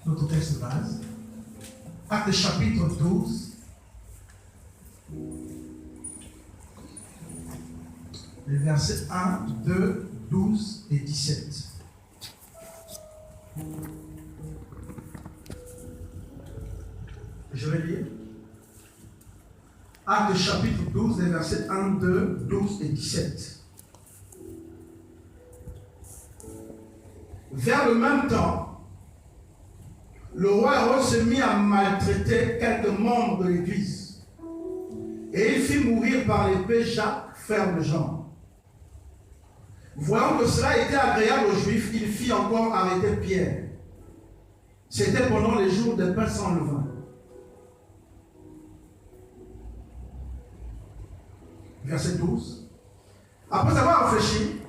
notre texte de base. Actes chapitre 12. Les versets 1, 2, 12 et 17. Je vais lire. Actes chapitre 12, les versets 1, 2, 12 et 17. Vers le même temps, le roi Hérode se mit à maltraiter quelques membres de l'Église. Et il fit mourir par l'épée Jacques, frère de Jean. Voyant que cela était agréable aux Juifs, il fit encore arrêter Pierre. C'était pendant les jours des pains sans levain. Verset 12. Après avoir réfléchi,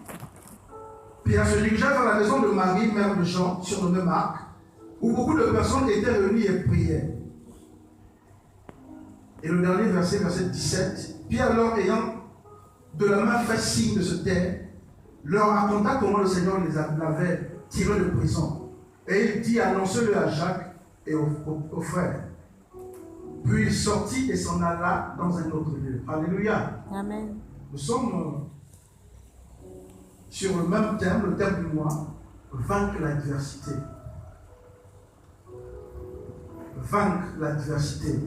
Pierre se dirigea vers la maison de Marie, mère de Jean, surnommée Marc, où beaucoup de personnes étaient réunies et priaient. Et le dernier verset, verset 17, Pierre leur ayant de la main fait signe de se taire, leur raconta comment le Seigneur l'avait tiré de prison. Et il dit, annoncez-le à Jacques et aux frères. Puis il sortit et s'en alla dans un autre lieu. Alléluia. Amen. Nous sommes sur le même thème, le thème du mois, vaincre l'adversité. Vaincre l'adversité.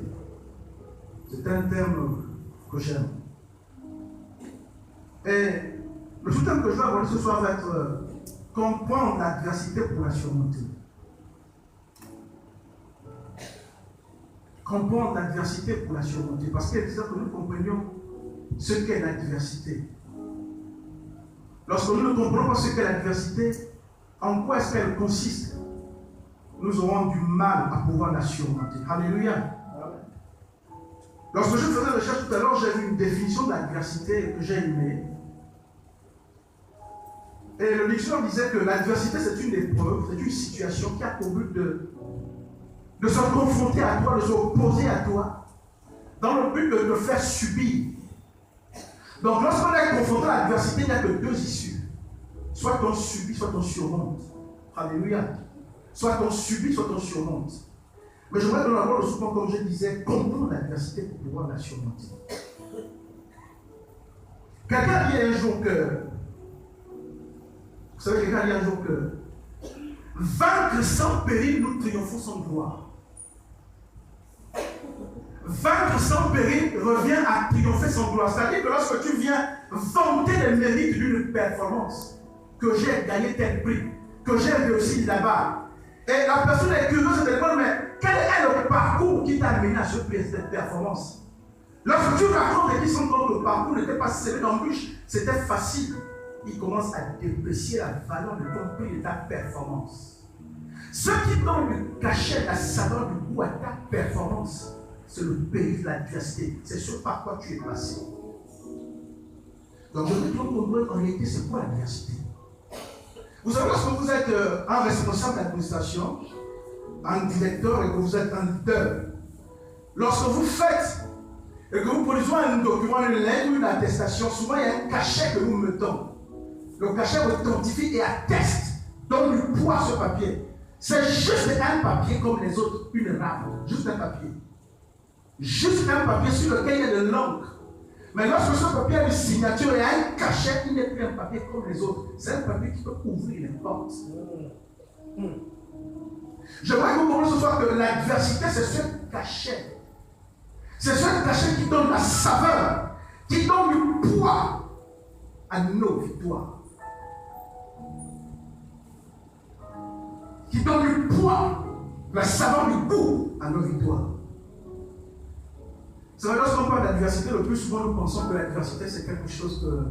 C'est un terme que j'aime. Et le sous-thème que je vais aborder ce soir va être comprendre l'adversité pour la surmonter. Comprendre l'adversité pour la surmonter. Parce qu'il est nécessaire que nous comprenions ce qu'est l'adversité. Lorsque nous ne comprenons pas ce qu'est l'adversité, en quoi est-ce qu'elle consiste, nous aurons du mal à pouvoir la surmonter. Alléluia. Lorsque je faisais recherche tout à l'heure, j'ai vu une définition de l'adversité que j'ai aimée. Et le dictionnaire disait que l'adversité, c'est une épreuve, c'est une situation qui a pour but de se confronter à toi, de s'opposer à toi, dans le but de te faire subir. Donc lorsqu'on est confronté à l'adversité, il n'y a que deux issues. Soit on subit, soit on surmonte. Alléluia. Soit on subit, soit on surmonte. Mais j'aimerais que l'on aborde souvent, comme je disais, comprendre l'adversité pour pouvoir la surmonter. Quelqu'un dit un jour que, vous savez, quelqu'un dit un jour que, vaincre sans péril, nous triomphons sans gloire. Vaincre sans péril revient à triompher sans gloire. C'est-à-dire que lorsque tu viens vanter les mérites d'une performance, que j'ai gagné tel prix, que j'ai réussi là-bas, et la personne est curieuse de demander, mais quel est le parcours qui t'a amené à cette performance? Lorsque tu racontes et qu'ils sont que le parcours n'était pas semé d'embûches, c'était facile. Il commence à déprécier la valeur de ton prix et de ta performance. Ce qui donne le cachet, la saveur du goût à ta performance, c'est le péril de l'adversité. C'est ce par quoi tu es passé. Donc je veux que l'on comprenne en réalité c'est quoi l'adversité. Vous savez, lorsque vous êtes un responsable d'administration, un directeur et que vous êtes un leader, lorsque vous faites et que vous produisez un document, une lettre ou une attestation, souvent il y a un cachet que nous mettons. Le cachet authentifie et atteste, donne du poids à ce papier. C'est juste un papier comme les autres, une rame, juste un papier. Juste un papier sur lequel il y a de l'encre. Mais lorsque ce papier a une signature et a un cachet, il n'est plus un papier comme les autres. C'est un papier qui peut ouvrir les portes. J'aimerais que vous compreniez ce soir que l'adversité, c'est ce cachet. C'est ce cachet qui donne la saveur, qui donne du poids à nos victoires. Qui donne du poids, la saveur du goût à nos victoires. C'est vrai, lorsqu'on parle d'adversité, le plus souvent nous pensons que l'adversité c'est quelque chose que...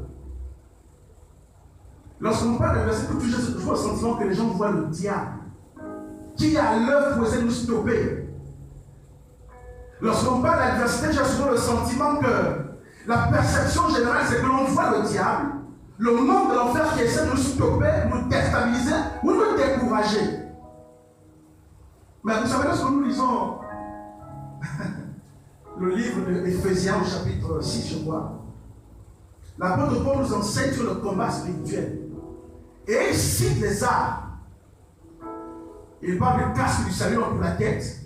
Lorsqu'on parle d'adversité, je vois le sentiment que les gens voient le diable qui est à l'œuvre pour essayer de nous stopper. Lorsqu'on parle d'adversité, j'ai souvent le sentiment que la perception générale c'est que l'on voit le diable, le monde de l'enfer qui essaie de nous stopper, nous déstabiliser ou nous décourager. Mais vous savez, lorsque nous lisons le livre d'Éphésiens au chapitre 6, je crois, l'apôtre Paul nous enseigne sur le combat spirituel. Et il cite les armes Il parle du casque du salut pour la tête.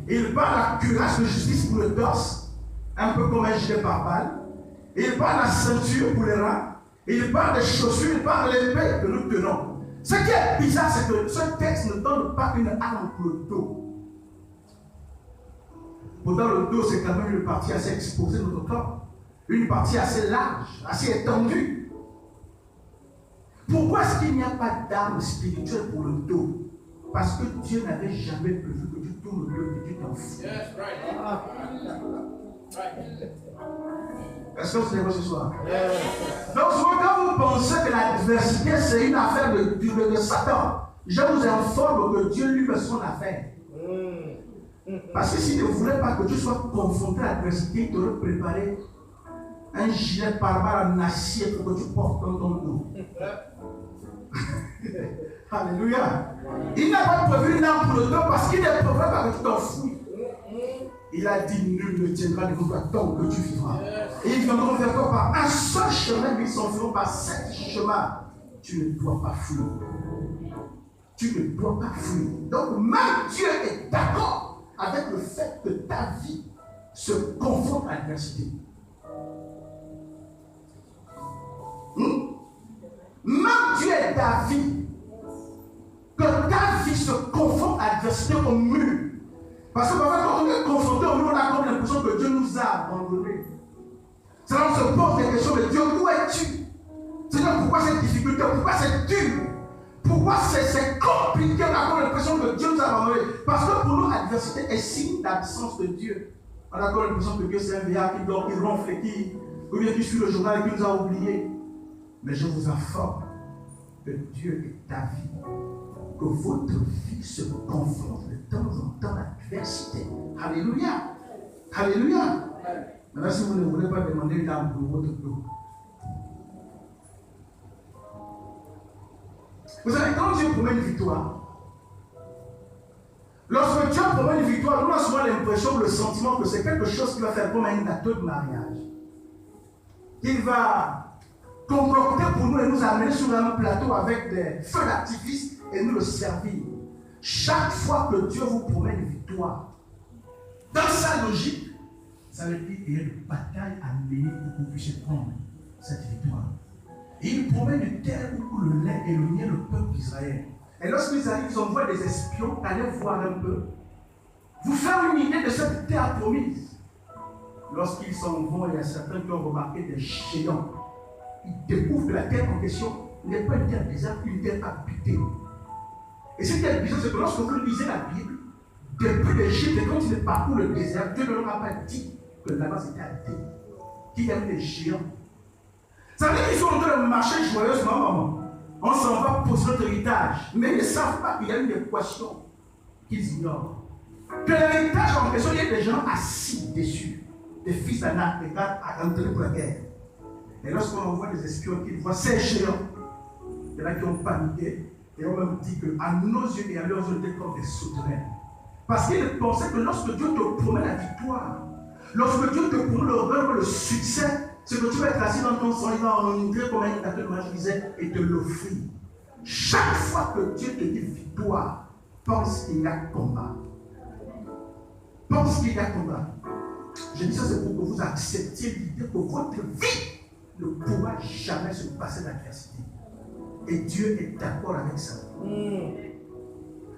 Il parle de la cuirasse de justice pour le torse, un peu comme un gilet pare-balles. Il parle de la ceinture pour les reins. Il parle des chaussures, il parle de l'épée que nous tenons. Ce qui est bizarre, c'est que ce texte ne donne pas une arme pour le dos. Pourtant, le dos, c'est quand même une partie assez exposée de notre corps. Une partie assez large, assez étendue. Pourquoi est-ce qu'il n'y a pas d'arme spirituelle pour le dos? Parce que Dieu n'avait jamais prévu que tu tournes le dos et que tu t'en fous. Yes, right. Est-ce que vous savez ce soir? Donc, souvent, quand vous pensez que l'adversité, c'est une affaire de Satan, je vous informe que Dieu lui fait son affaire. Parce que s'il ne voulait pas que tu sois confronté à l'adversité, il t'aurait préparé un gilet pare-balles en acier pour que tu portes dans ton dos. Alléluia. Il n'a pas prévu une arme pour le dos parce qu'il ne prévoit pas que tu t'en fous. Il a dit nul ne tiendra debout tant que tu vivras. Et ils viendront vers toi par un seul chemin, mais ils s'enfuiront par 7 chemins. Tu ne dois pas fuir. Tu ne dois pas fuir. Donc même Dieu est d'accord avec le fait que ta vie se confronte à l'adversité. Même Dieu est d'avis que ta vie se confronte à l'adversité au mur. Parce que parfois, quand on est confronté au mur, on a comme l'impression que Dieu nous a abandonnés. C'est là qu'on se pose des questions de Dieu, où es-tu? Seigneur, pourquoi cette difficulté? Pourquoi c'est dur? Pourquoi c'est compliqué? On a comme l'impression que Dieu nous a abandonnés. Parce que pour nous, l'adversité est signe d'absence de Dieu. On a comme l'impression que Dieu c'est un vieillard qui dort, qui ronfle et qui suit le journal et qui nous a oubliés. Mais je vous informe que Dieu est à vie. Que votre vie se confronte de temps en temps à l'adversité. Alléluia. Alléluia. Maintenant, si vous ne voulez pas demander d'âme pour votre dos. Vous savez, quand Dieu promet une victoire, lorsque Dieu promet une victoire, nous avons souvent l'impression, le sentiment que c'est quelque chose qui va faire comme un gâteau de mariage. Il va concocter pour nous et nous amener sur un plateau avec des feux d'artifice et nous le servir. Chaque fois que Dieu vous promet une victoire, dans sa logique, ça veut dire qu'il y a une bataille à mener pour que vous puissiez prendre cette victoire. Et il promet une terre où coule le lait et le miel le peuple d'Israël. Et lorsqu'ils arrivent, ils envoient des espions, allez voir un peu, vous faire une idée de cette terre promise. Lorsqu'ils s'en vont, il y a certains qui ont remarqué des géants. Ils découvrent que la terre en question n'est pas une terre déserte, une terre habitée. Et ce qui est bizarre, c'est que lorsque vous lisez la Bible, depuis l'Égypte, quand ils parcourent le désert, Dieu ne leur a pas dit que là-bas c'était habité, qu'il y avait des géants. Ça veut dire qu'ils sont en train de marcher joyeusement, on s'en va pour notre héritage, mais ils ne savent pas qu'il y a une équation qu'ils ignorent. Que l'héritage en question, il y a des gens assis dessus, des fils d'Anak, des gars à rentrer pour la guerre. Et lorsqu'on envoie des espions qu'ils voient ces géants, il y en a qui ont paniqué et ont même dit qu'à nos yeux et à leurs yeux, ils étaient comme des souterrains. Parce qu'ils pensaient que lorsque Dieu te promet la victoire, lorsque Dieu te promet le succès, c'est que tu vas être assis dans ton sang, il va en entrer comme un gâteau de magie, disait, et te l'offrir. Chaque fois que Dieu te dit victoire, pense qu'il y a combat. Pense qu'il y a combat. Je dis ça, c'est pour que vous acceptiez l'idée que votre vie ne pourra jamais se passer d'adversité. Et Dieu est d'accord avec ça.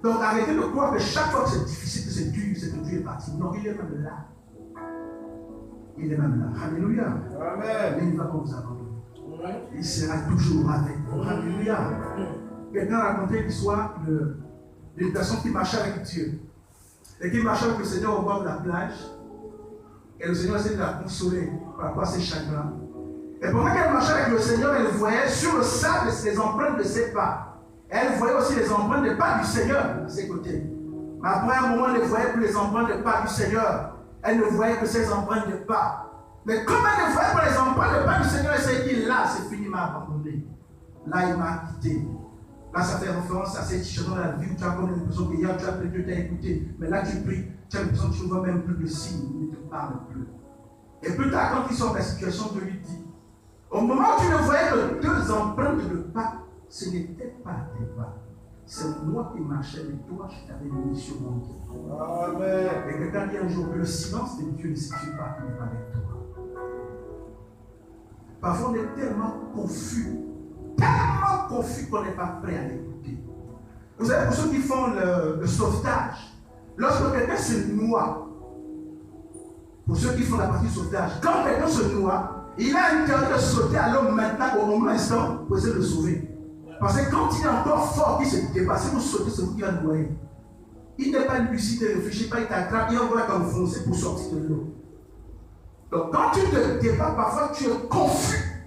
Donc arrêtez de croire que chaque fois que c'est difficile, que c'est dur, c'est que Dieu est parti. Non, il est même là. Il est même là. Alléluia. Amen. Mais il ne va pas vous abandonner. Il sera toujours avec vous. Alléluia. Quelqu'un a raconté l'histoire d'une personne qui marchait avec Dieu. Et qui marchait avec le Seigneur au bord de la plage. Et le Seigneur essayait de la consoler par rapport à ses chagrins. Et pendant qu'elle marchait avec le Seigneur, elle voyait sur le sable les empreintes de ses pas. Et elle voyait aussi les empreintes des pas du Seigneur à ses côtés. Mais après un moment, elle ne voyait plus les empreintes des pas du Seigneur. Elle ne voyait que ses empreintes de pas. Mais comme elle ne voyait pas les empreintes de pas du Seigneur, elle s'est dit, là, c'est fini, il m'a abandonné. Là, il m'a quitté. Là, ça fait référence à cette situation dans la vie où tu as comme l'impression que hier, tu as prié, Dieu t'a écouté. Mais là, tu pries, tu as l'impression que tu ne vois même plus le signe, il ne te parle plus. Et plus tard, quand il sort de la situation, Dieu lui dit, au moment où tu ne voyais que 2 empreintes de pas, ce n'était pas tes pas, c'est moi qui marchais, mais toi, je t'avais mis sur mon dos. Amen. Et quelqu'un dit un jour que le silence de Dieu ne signifie pas qu'il n'est pas avec toi. Parfois, on est tellement confus qu'on n'est pas prêt à l'écouter. Vous savez, pour ceux qui font le sauvetage, lorsque quelqu'un se noie, pour ceux qui font la partie sauvetage, quand quelqu'un se noie, il a intérêt de sauter à l'homme maintenant au moment instant pour essayer de le sauver. Parce que quand il est encore fort, qu'il se dépasse, si vous sautez, c'est vous qui va noyer. Il n'est pas lucide, il ne réfléchit pas, il t'attrape, il envoie t'enfoncer pour sortir de l'eau. Donc quand tu te débats, parfois tu es confus,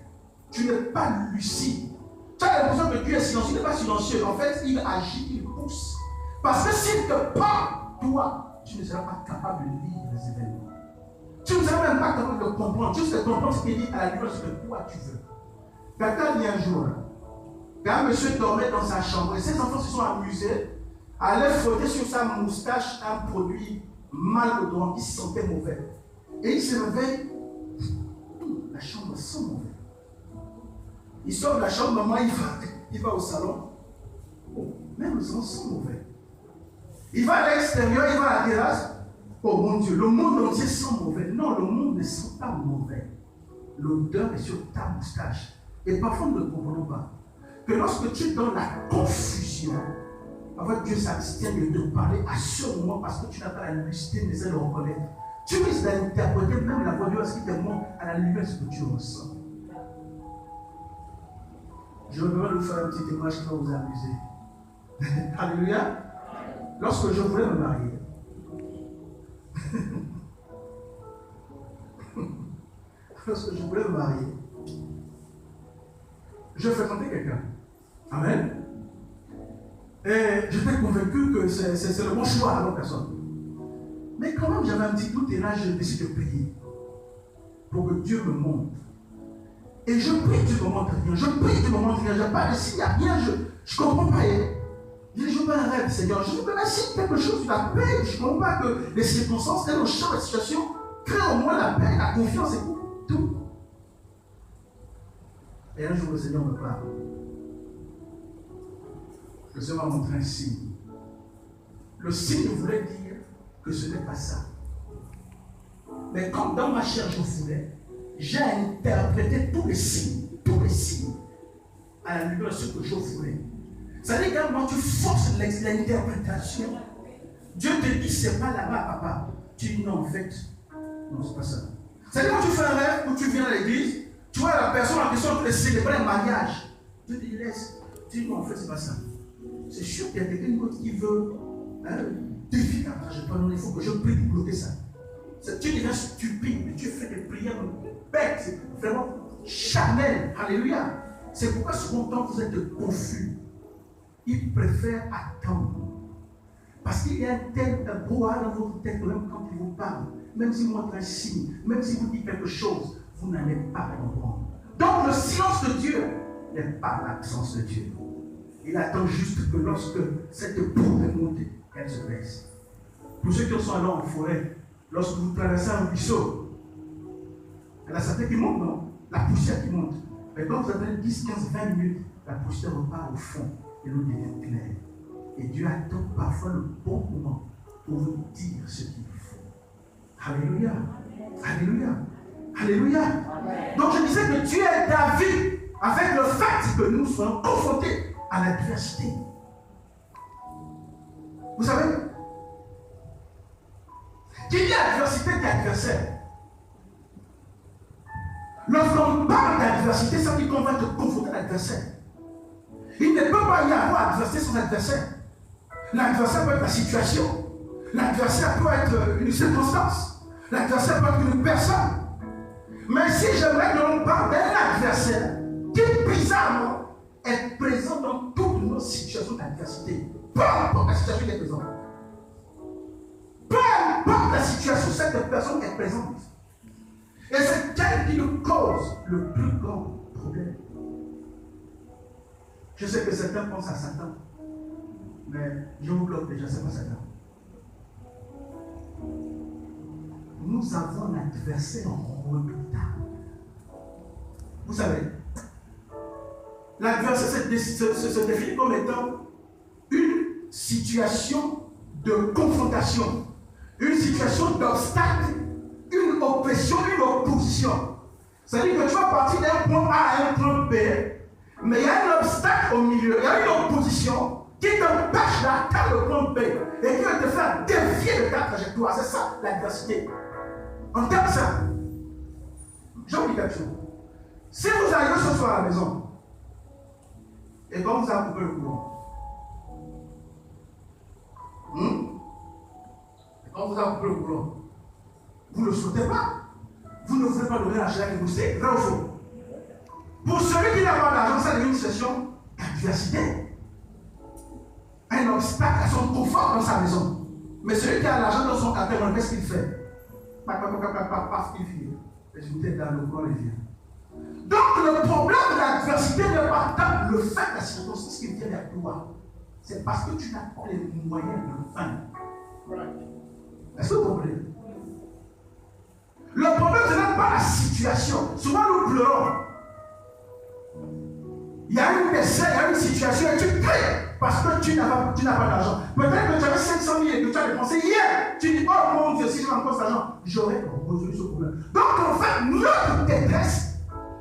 tu n'es pas lucide. Tu as l'impression que Dieu est silencieux, il n'est pas silencieux. En fait, il agit, il pousse. Parce que s'il te parle, toi, tu ne seras pas capable de lire les événements. Tu ne seras même pas capable de comprendre. Juste de comprendre ce qu'il dit à la lumière, ce que toi tu veux. Quelqu'un dit un jour, quand un monsieur dormait dans sa chambre et ses enfants se sont amusés à aller frotter sur sa moustache un produit mal odorant qui sentait mauvais. Et il se réveille, la chambre sent mauvais. Il sort de la chambre, maman, il va au salon. Oh, même le salon sent mauvais. Il va à l'extérieur, il va à la terrasse. Oh mon Dieu, le monde entier sent mauvais. Non, le monde ne sent pas mauvais. L'odeur est sur ta moustache. Et parfois, nous ne comprenons pas que lorsque tu es dans la confusion, en fait, Dieu s'abstient de te parler à ce moment parce que tu n'as pas la lucidité nécessaire de reconnaître. Tu risques d'interpréter même la voix de Dieu parce qu'il te montre à la lumière ce que tu ressens. Je vais vous faire un petit témoignage qui va vous amuser. Alléluia. Lorsque je voulais me marier, je fréquentais quelqu'un. Amen. Et j'étais convaincu que c'est le bon choix à l'autre personne. Mais quand même, j'avais un petit doute et là, je décide de prier pour que Dieu me montre. Et je prie, Dieu me montre rien. Je prie, Dieu me montre rien. Je parle, s'il n'y a rien, je ne comprends pas. Je dis, je veux un rêve, Seigneur. Je dis, mais si quelque chose, tu la paix. Je ne comprends pas que les circonstances, le champ, la situation, créent au moins la paix, la confiance et tout. Et un jour, le Seigneur me parle. Le Seigneur m'a montré un signe. Le signe voulait dire que ce n'est pas ça. Mais comme dans ma chair je voulais, j'ai interprété tous les signes à la lumière de ce que je voulais. Ça veut dire que quand tu forces l'interprétation, Dieu te dit c'est pas là-bas, papa. Tu dis non, en fait, non, c'est pas ça. Ça veut dire quand tu fais un rêve ou tu viens à l'église, tu vois la personne en question qui célébrer un mariage. Dieu te dit laisse. Tu dis non, en fait, c'est pas ça. C'est sûr qu'il y a quelqu'un d'autre qui veut défier la marche. Il faut que je prie pour bloquer ça. Tu deviens stupide, mais tu fais des prières bêtes, c'est vraiment charnel. Alléluia. C'est pourquoi souvent quand vous êtes confus, il préfère attendre. Parce qu'il y a un tel brouhaha dans votre tête que même quand il vous parle, même s'il montre un signe, même s'il vous dit quelque chose, vous n'allez pas comprendre. Donc le silence de Dieu n'est pas l'absence de Dieu. Il attend juste que lorsque cette boue est montée, elle se baisse. Pour ceux qui sont allés en forêt, lorsque vous traversez un ruisseau, la santé qui monte, non? La poussière qui monte. Mais quand vous avez 10, 15, 20 minutes, la poussière repart au fond et l'eau devient claire. Et Dieu attend parfois le bon moment pour vous dire ce qu'il faut. Alléluia. Alléluia. Alléluia. Donc je disais que Dieu est David avec le fait que nous soyons confrontés à l'adversité. Vous savez, qu'il y a adversité et adversaire. Lorsqu'on parle d'adversité, ça veut dire qu'on va te confronter à l'adversaire. Il ne peut pas y avoir adversité sans adversaire. L'adversaire peut être la situation. L'adversaire peut être une circonstance. L'adversaire peut être une personne. Mais si j'aimerais que l'on parle d'un adversaire qui, bizarrement, est présent dans toutes nos situations d'adversité. Peu importe la situation qui est présente. Peu importe la situation, cette personne est présente. Et c'est elle qui nous cause le plus grand problème. Je sais que certains pensent à Satan. Mais je vous bloque déjà, c'est pas Satan. Nous avons un adversaire redoutable. Vous savez, l'adversaire se définit comme étant une situation de confrontation, une situation d'obstacle, une oppression, une opposition. C'est-à-dire que tu vas partir d'un point A à un point B, mais il y a un obstacle au milieu, il y a une opposition qui t'empêche d'atteindre le point B et qui va te faire dévier de ta trajectoire. C'est ça l'adversité. En termes ça, j'ai oublié quelque chose. Si vous arrivez ce soir à la maison, et quand vous avez coupé le courant, quand vous avez coupé le courant, vous ne le souhaitez pas. Vous ne voulez pas donner l'argent que vous savez, vrai ou faux. Pour celui qui n'a pas d'argent, ça devient une situation d'adversité. Un obstacle à son confort dans sa maison. Mais celui qui a l'argent dans son cartel, qu'est-ce qu'il fait? Paf, il vient. Résultat dans le corps, il vient. Donc le problème de l'adversité n'est pas tant le fait de la circonstance qui vient vers toi. C'est parce que tu n'as pas les moyens de vaincre. Est-ce que vous comprenez? Le problème, ce n'est pas la situation. Souvent, nous pleurons. Il y a une décès, il y a une situation et tu cries parce que tu n'as pas d'argent. Peut-être que tu avais 500 000 et que tu as dépensé hier. Tu dis, oh mon Dieu, si j'ai encore cet argent, j'aurais résolu ce problème. Donc, en fait, notre détresse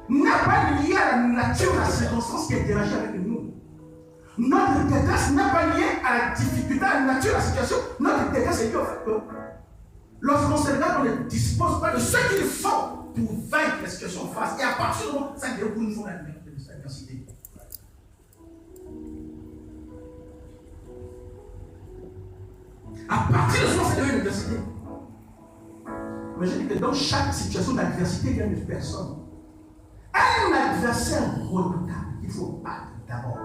n'est pas liée à la nature, à la circonstance qui interagit avec nous. Notre détresse n'est pas liée à la difficulté, à la nature, à la situation. Notre détresse est liée au fait que lorsqu'on se regarde, on ne dispose pas de ce qu'il faut pour vaincre les situations en face. Et à partir du moment où ça déroule, nous faut l'adversité. À partir de ce moment, ça devient une adversité. Mais je dis que dans chaque situation d'adversité, il y a une personne. Un adversaire redoutable qu'il faut battre d'abord.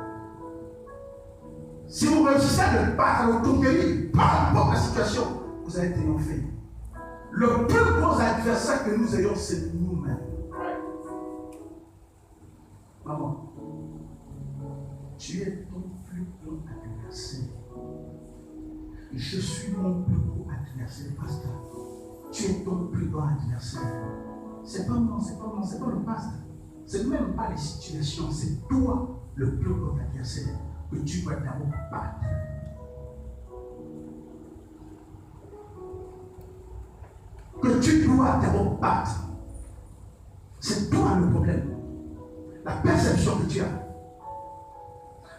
Si vous réussissez à le battre, à le conquérir, peu importe la situation, vous allez triompher. Le plus gros adversaire que nous ayons, c'est nous-mêmes. Maman, tu es ton plus grand adversaire. Je suis mon plus gros adversaire, pasteur. Tu es ton plus grand adversaire. C'est pas moi, c'est pas le pasteur. C'est même pas les situations, c'est toi le plus grand adversaire que tu dois d'abord battre. Que tu dois d'abord battre. C'est toi le problème. La perception que tu as,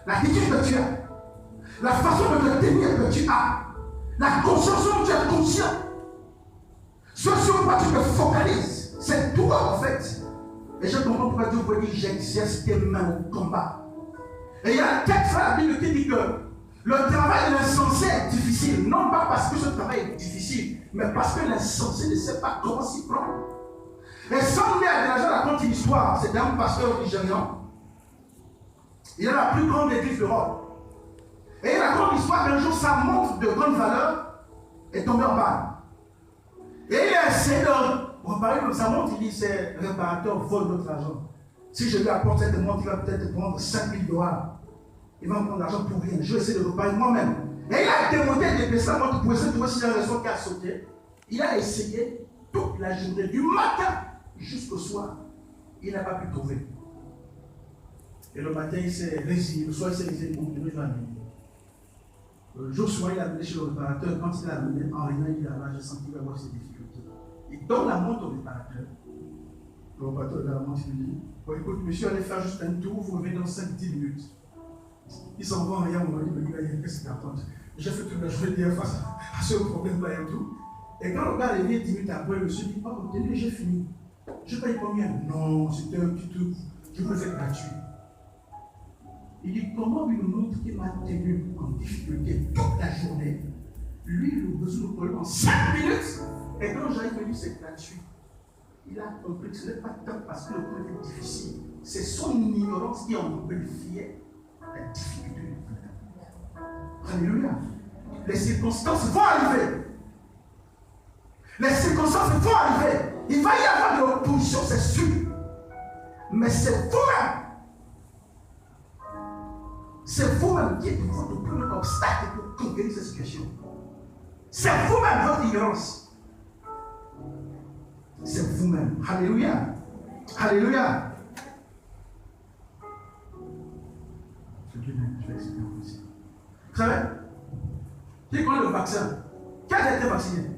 l'attitude que tu as, la façon de te tenir que tu as, la conscience dont tu es conscient, ce sur quoi tu te focalises, c'est toi en fait. Et je comprends pourquoi Dieu vous dit j'exerce tes mains au combat. Et il y a un texte dans la Bible qui dit que le travail de l'insensé est difficile, non pas parce que ce travail est difficile, mais parce que l'insensé ne sait pas comment s'y prendre. Et sans donner à Dénaja raconte une histoire, c'est un pasteur nigérian. Il a la plus grande église d'Europe. Et il raconte l'histoire qu'un jour sa montre de grande valeur est tombée en panne. Et il a essayé de reparer comme sa montre, il dit c'est réparateur vole notre argent. Si je lui apporte cette montre, il va peut-être prendre 5 000 $. Il va me prendre l'argent pour rien. Je vais essayer de reparer moi-même. Et il a démonté et déplacé sa montre pour essayer de trouver si la raison qui a sauté. Il a essayé toute la journée, du matin jusqu'au soir. Il n'a pas pu trouver. Et le matin, il s'est résigné. Le soir, il s'est résigné pour venir la nuit. Le jour soir, il a amené chez le réparateur. Quand il a amené en rien, il a là, je sens qu'il va avoir ses difficultés. Il donne la montre au réparateur. Le réparateur de la montre, il lui dit bon, écoute, monsieur, allez faire juste un tour, vous revenez dans 5-10 minutes. Il s'en va en rien, on m'a dit mais il qu'est-ce qu'il raconte? J'ai fait toute la journée hier face à ce problème-là et tout. Et quand le gars est venu 10 minutes après, je me suis dit oh, tenez, j'ai fini. Je paye combien? Non, c'était un petit truc. Je vous le fais gratuit. Il dit comment une montre qui m'a tenu en difficulté toute la journée, lui, il a besoin de problème en 5 minutes. Et quand j'arrive venu, c'est gratuit. Il a compris que ce n'est pas tant parce que le problème est difficile. C'est son ignorance qui amplifiait la difficulté du problème. Alléluia. Les circonstances vont arriver. Les circonstances vont arriver. Il va y avoir de l'opposition, c'est sûr. Mais c'est vous-même. C'est vous-même qui êtes votre premier obstacle pour conquérir cette situation. C'est vous-même votre ignorance. C'est vous-même. Alléluia. Alléluia. Je vais expliquer aussi. Vous savez, Qui connaît le vaccin? Qui a été vacciné?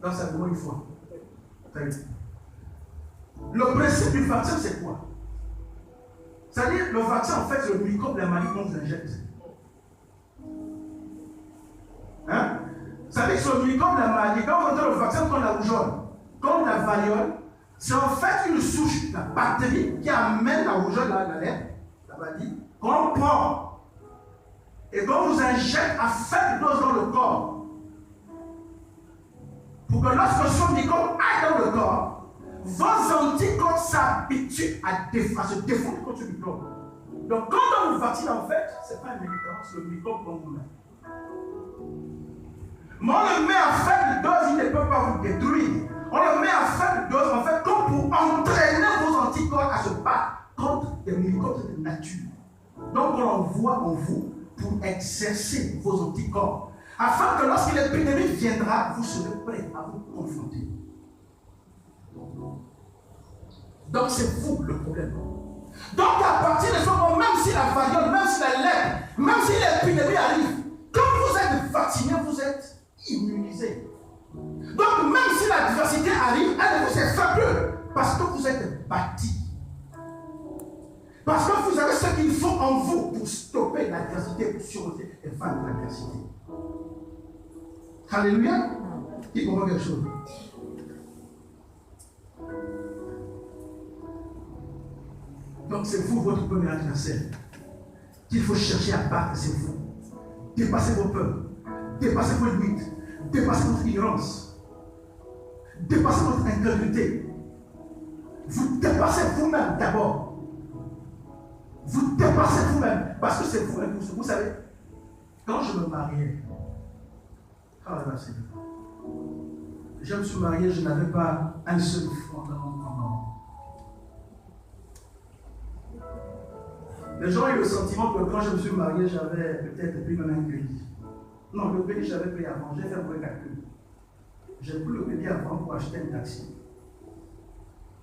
Donc c'est vraiment une fois. Le principe du vaccin, c'est quoi? C'est-à-dire, le vaccin, en fait, c'est le microbe de la maladie qu'on vous injecte. Hein? C'est-à-dire que c'est le microbe de la maladie. Quand vous entendez le vaccin comme la rougeole, comme la variole, c'est en fait une souche, la bactérie qui amène la rougeole, la maladie, qu'on prend. Et qu'on vous injecte à faible dose dans le corps. Pour que lorsque ce microbe aille dans le corps, vos anticorps s'habituent à se défendre contre le microbe. Donc quand on vous vaccine, en fait, ce n'est pas un médicament, c'est le microbe qu'on vous met. Mais on le met à faible dose, il ne peut pas vous détruire. On le met à faible dose, en fait, comme pour entraîner vos anticorps à se battre contre des microbes de nature. Donc on l'envoie en vous pour exercer vos anticorps, afin que lorsque l'épidémie viendra, vous serez prêts à vous confronter. Donc c'est vous le problème. Donc à partir de ce moment, même si la variole, même si la lèpre, même si l'épidémie arrive, quand vous êtes vacciné, vous êtes immunisé. Donc même si la diversité arrive, elle vous est faible parce que vous êtes bâti. Parce que vous avez ce qu'il faut en vous pour stopper l'adversité, pour surmonter et vaincre l'adversité. Alléluia. Il comprend quelque chose. Donc c'est vous votre premier adversaire qu'il faut chercher à battre, c'est vous. Dépassez vos peurs, dépassez vos limites, dépassez votre ignorance, dépassez votre incrédulité. Vous dépassez vous-même d'abord. Vous dépassez vous-même parce que c'est vous. Vous savez, quand je me mariais, je me suis marié, je n'avais pas un seul franc dans mon compte. Les gens ont eu le sentiment que quand je me suis marié, j'avais peut-être pris même un crédit. Non, le crédit, j'avais payé avant. J'ai fait un vrai calcul. J'ai pris le crédit avant pour acheter un taxi.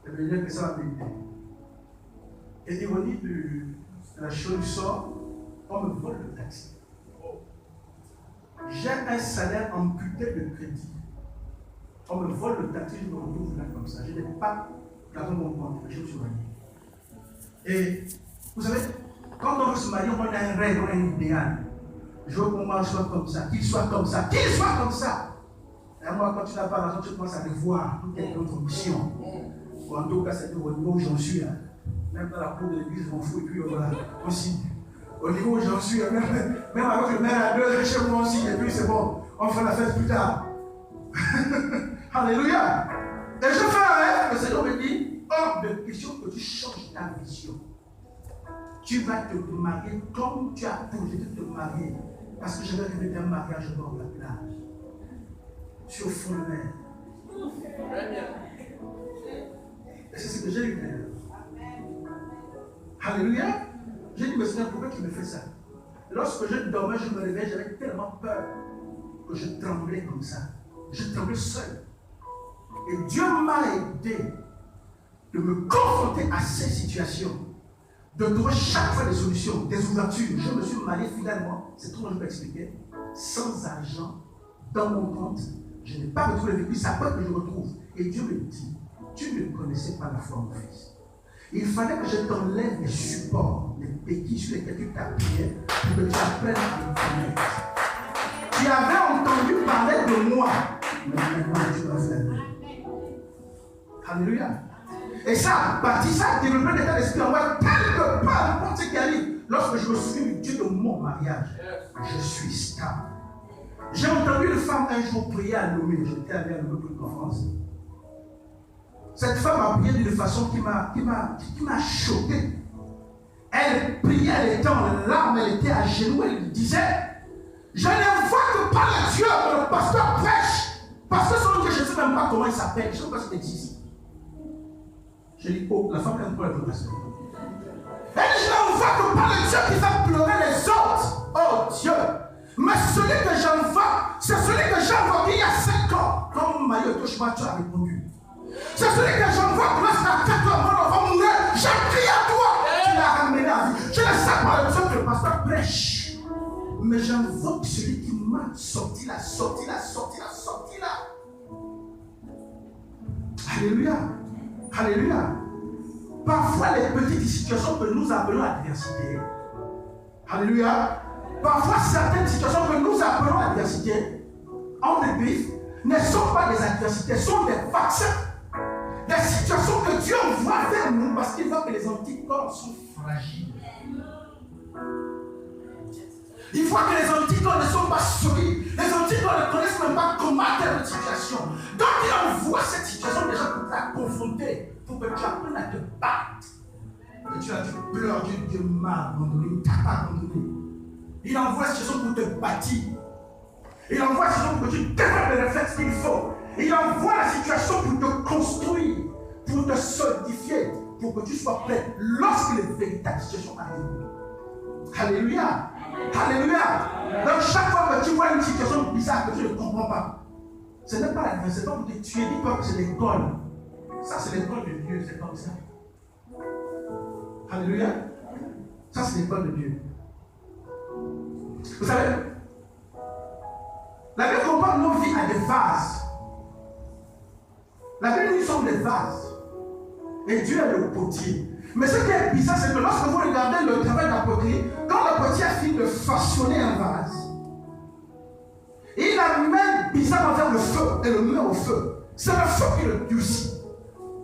Et je disais que ça va payer. Et l'ironie de la chose sort, on me vole le taxi. J'ai un salaire amputé de crédit. On me vole le taxi, je me retrouve là comme ça. Je n'ai pas d'argent dans mon compte. Je me suis marié. Et vous savez, quand on veut se marier, on a un rêve, on a un idéal. Je veux qu'on soit comme ça, qu'il soit comme ça, qu'il soit comme ça. Et moi, quand tu n'as pas l'argent, tu commences à le voir. Tout est notre mission. Ou en tout cas, c'est au niveau où j'en suis là. Même dans la cour de l'église, je m'en fous. Et puis voilà, aussi. Au niveau où j'en suis, même avec le maire à 2 heures chez moi aussi. Et puis c'est bon, on fera la fête plus tard. Alléluia. Et je fais un rêve. Le Seigneur me dit, hors de question que tu changes ta vision. Tu vas te marier comme tu as projeté de te marier. Parce que je vais rêver d'un mariage au bord de la plage. Sur fond de mer. Et c'est ce que j'ai eu. Alléluia. J'ai dit, mais Seigneur, pourquoi tu me fais ça? Lorsque je dormais, je me réveillais, j'avais tellement peur que je tremblais comme ça. Je tremblais seul. Et Dieu m'a aidé de me confronter à ces situations, de trouver chaque fois des solutions, des ouvertures. Je me suis marié finalement, c'est tout ce que je peux expliquer, sans argent dans mon compte. Je n'ai pas retrouvé le vécu, ça peut que je retrouve. Et Dieu me dit, tu ne connaissais pas la foi, mon fils. Il fallait que je t'enlève les supports, les béquilles sur lesquels tu t'appuyais pour que tu apprennes à me connaître. Tu avais entendu parler de moi, mais maintenant tu vas faire. Alléluia. Et ça, partie ça, développer l'état d'esprit en moi, quelque part, n'importe ce qui arrive. Lorsque je me souviens du Dieu de mon mariage, je suis stable. J'ai entendu une femme un jour prier à Lomé. J'étais allé à Lomé pour une conférence. Cette femme a prié d'une façon qui m'a choqué. Elle priait, elle était en larmes, elle était à genoux, elle disait, je n'invoque pas le Dieu que le pasteur prêche, parce que son Dieu, je ne sais même pas comment il s'appelle, je ne sais pas s'il existe. Je dis, oh, la femme aime pas le pasteur. Elle dit, je n'invoque pas le Dieu qui fait pleurer les autres. Oh Dieu! Mais celui que j'invoque, c'est celui que j'ai invoqué il y a 5 ans. Comme Mario Toshima, tu as répondu. C'est celui que j'envoie lorsqu'à 4 ans, mon enfant mourait. J'ai crié à toi. Tu l'as ramené à vie. Je ne sais pas le Dieu que le pasteur prêche. Mais j'invoque celui qui m'a sorti là. Alléluia. Alléluia. Parfois, les petites situations que nous appelons adversité. Alléluia. Parfois, certaines situations que nous appelons adversité, en église, ne sont pas des adversités, sont des vaccins. Des situations que Dieu envoie vers nous parce qu'il voit que les anticorps sont fragiles. Il voit que les anticorps ne sont pas solides. Les anticorps ne connaissent même pas comment telle situation. Donc il envoie cette situation déjà pour te confronter, pour que tu apprennes à te battre. Que tu as dit, pleure, Dieu m'a abandonné, il ne t'a pas abandonné. Il envoie cette situation pour te bâtir. Il envoie cette situation pour que tu développes les réflexes qu'il faut. Il envoie la situation pour te construire, pour te solidifier, pour que tu sois prêt lorsque les véritables situations arrivent. Alléluia. Alléluia. Donc chaque fois que tu vois une situation bizarre que tu ne comprends pas, ce n'est pas l'adversité. Donc tu es dit que c'est l'école. Ça c'est l'école de Dieu, c'est comme ça. Alléluia. Ça c'est l'école de Dieu. Vous savez, la Bible compare nos vies à des vases. La Bible, nous sommes des vases. Et Dieu est le potier. Mais ce qui est bizarre, c'est que lorsque vous regardez le travail d'un potier, quand le potier a fini de façonner un vase, il amène bizarrement vers le feu et le met au feu. C'est le feu qui le durcit.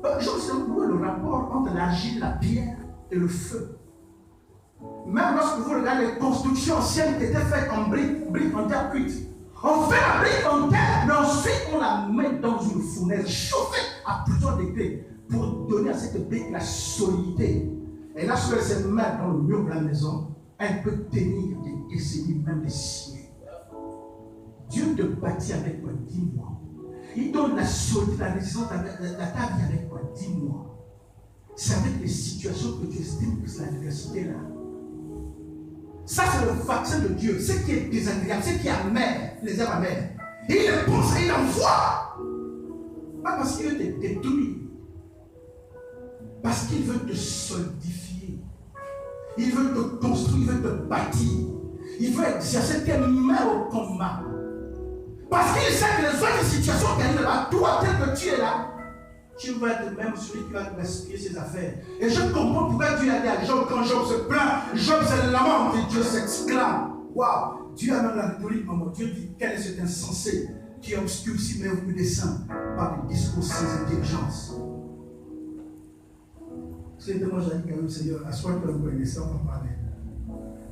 Je me suis dit, où est le rapport entre l'argile, la pierre et le feu? Même lorsque vous regardez les constructions anciennes qui étaient faites en briques en terre cuite, on fait la brique en terre, mais ensuite on la met dans une fournaise chauffée à plusieurs degrés pour donner à cette brique la solidité. Et lorsqu'elle se met dans le mur de la maison, elle peut tenir des décennies, même des siècles. Dieu te bâtit avec quoi? 10 mois. Il donne la solidité, la résistance à ta vie avec quoi? 10 mois. C'est avec les situations que tu estimes que c'est l'adversité là. Ça, c'est le vaccin de Dieu. Ce qui est désagréable, ce qui est amer, les herbes amères. Et il les pousse et il envoie. Pas parce qu'il veut te détruire. Parce qu'il veut te solidifier. Il veut te construire, il veut te bâtir. Il veut exercer tes mains au combat. Parce qu'il sait que les autres situations qui arrivent là, toi, tel que tu es là, tu vas être même celui qui va gaspiller ses affaires. Et je comprends pourquoi Dieu a dit à Job, quand Job se plaint, Job se lamente et Dieu s'exclame. Waouh! Dieu a même la rhétorique, maman. Dieu dit, quel est cet insensé qui obscurcit mes vues des saints par des discours sans intelligence. C'est de moi, j'ai dit quand même, Seigneur, assois-toi un peu et laisse-moi parler.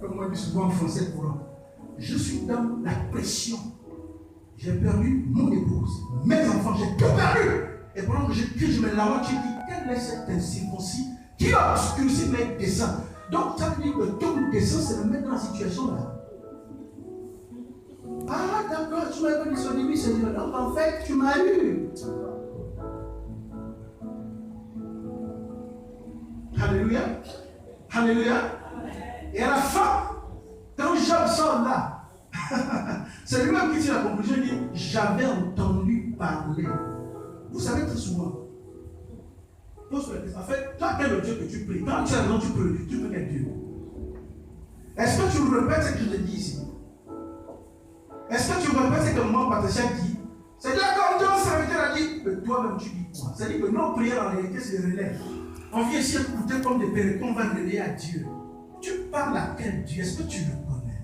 Comme moi, je dis souvent en français courant. Je suis dans la pression. J'ai perdu mon épouse, mes enfants, j'ai tout perdu. Et pendant que je crie, je me lamente, je dis, quel est cet incirconcis qui obscurcit mes desseins? Donc, ça veut dire que ton dessein, c'est me mettre dans la situation là. Ah, d'accord, tu m'as pas dit son début, Seigneur. Donc, en fait, tu m'as eu. Alléluia. Alléluia. Et à la fin, quand Job sort là, c'est lui-même qui tire la conclusion, il dit, j'avais entendu parler. Vous savez très souvent, pose la question. En fait, toi, quel est le Dieu que tu pries? Quand tu as raison, tu peux quel Dieu? Est-ce que tu répètes ce que je te dis ici? Est-ce que tu répètes ce que mon Patricia dit? C'est-à-dire, quand Dieu serviteur a dit, que toi-même tu dis quoi? C'est-à-dire que nos prières en réalité, c'est des relais. On vient ici écouter comme des pères, on va relayer à Dieu. Tu parles à quel Dieu? Est-ce que tu le connais?